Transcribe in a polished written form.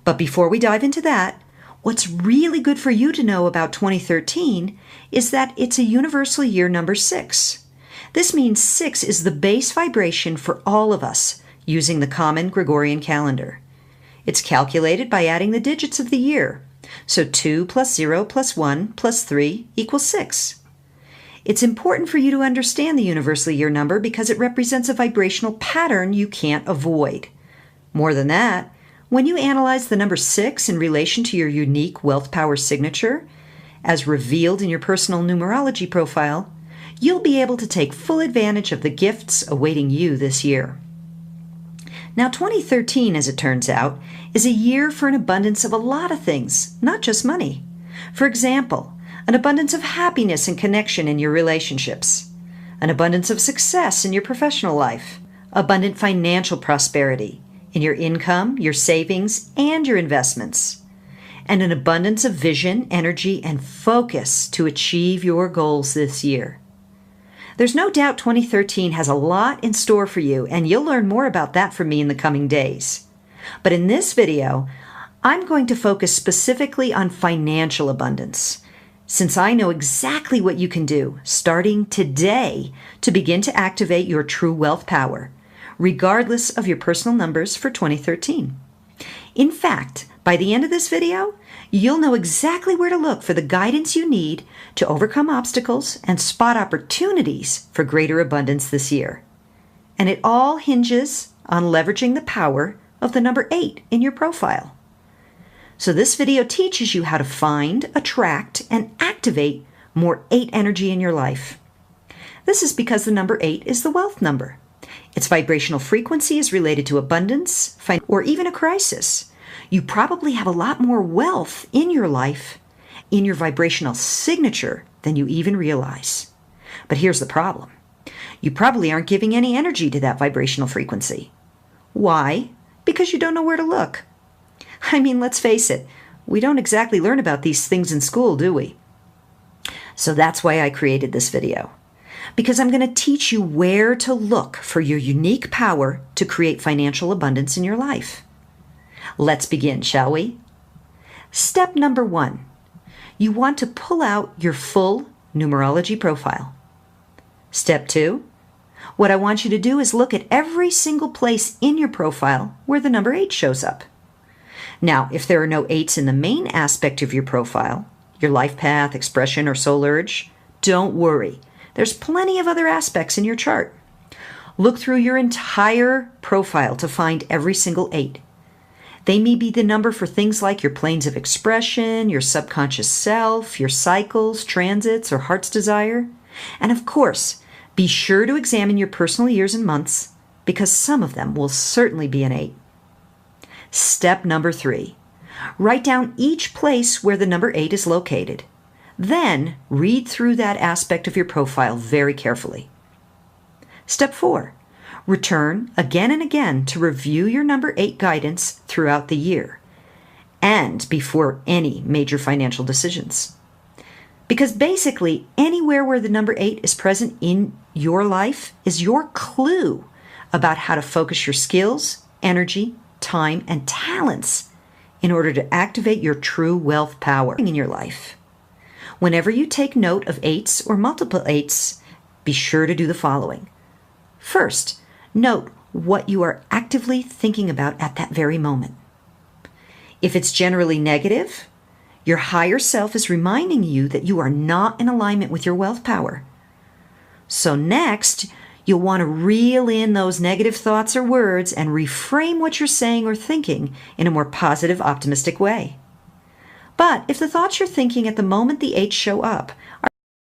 But before we dive into that, what's really good for you to know about 2013 is that it's a universal year number 6. This means 6 is the base vibration for all of us using the common Gregorian calendar. It's calculated by adding the digits of the year. So 2 plus 0 plus 1 plus 3 equals 6. It's important for you to understand the universal year number because it represents a vibrational pattern you can't avoid. More than that, when you analyze the number 6 in relation to your unique wealth power signature, as revealed in your personal numerology profile, you'll be able to take full advantage of the gifts awaiting you this year. Now, 2013, as it turns out, is a year for an abundance of a lot of things, not just money. For example, an abundance of happiness and connection in your relationships, an abundance of success in your professional life, abundant financial prosperity in your income, your savings, and your investments, and an abundance of vision, energy, and focus to achieve your goals this year. There's no doubt 2013 has a lot in store for you, and you'll learn more about that from me in the coming days. But in this video, I'm going to focus specifically on financial abundance, since I know exactly what you can do starting today to begin to activate your true wealth power, regardless of your personal numbers for 2013. In fact, by the end of this video, you'll know exactly where to look for the guidance you need to overcome obstacles and spot opportunities for greater abundance this year. And it all hinges on leveraging the power of the number 8 in your profile. So this video teaches you how to find, attract, and activate more 8 energy in your life. This is because the number 8 is the wealth number. Its vibrational frequency is related to abundance, or even a crisis. You probably have a lot more wealth in your life, in your vibrational signature, than you even realize. But here's the problem. You probably aren't giving any energy to that vibrational frequency. Why? Because you don't know where to look. I mean, let's face it, we don't exactly learn about these things in school, do we? So that's why I created this video. Because I'm going to teach you where to look for your unique power to create financial abundance in your life. Let's begin, shall we? Step number 1. You want to pull out your full numerology profile. Step 2. What I want you to do is look at every single place in your profile where the number 8 shows up. Now, if there are no 8s in the main aspect of your profile, your life path, expression, or soul urge, don't worry. There's plenty of other aspects in your chart. Look through your entire profile to find every single 8. They may be the number for things like your planes of expression, your subconscious self, your cycles, transits, or heart's desire. And of course, be sure to examine your personal years and months, because some of them will certainly be an 8. Step number 3. Write down each place where the number 8 is located. Then read through that aspect of your profile very carefully. Step 4. Return again and again to review your number 8 guidance throughout the year and before any major financial decisions. Because basically, anywhere where the number 8 is present in your life is your clue about how to focus your skills, energy, time, and talents in order to activate your true wealth power in your life. Whenever you take note of 8s or multiple 8s, be sure to do the following. First, note what you are actively thinking about at that very moment. If it's generally negative, your higher self is reminding you that you are not in alignment with your wealth power. So next, you'll want to reel in those negative thoughts or words and reframe what you're saying or thinking in a more positive, optimistic way. But if the thoughts you're thinking at the moment the 8s show up are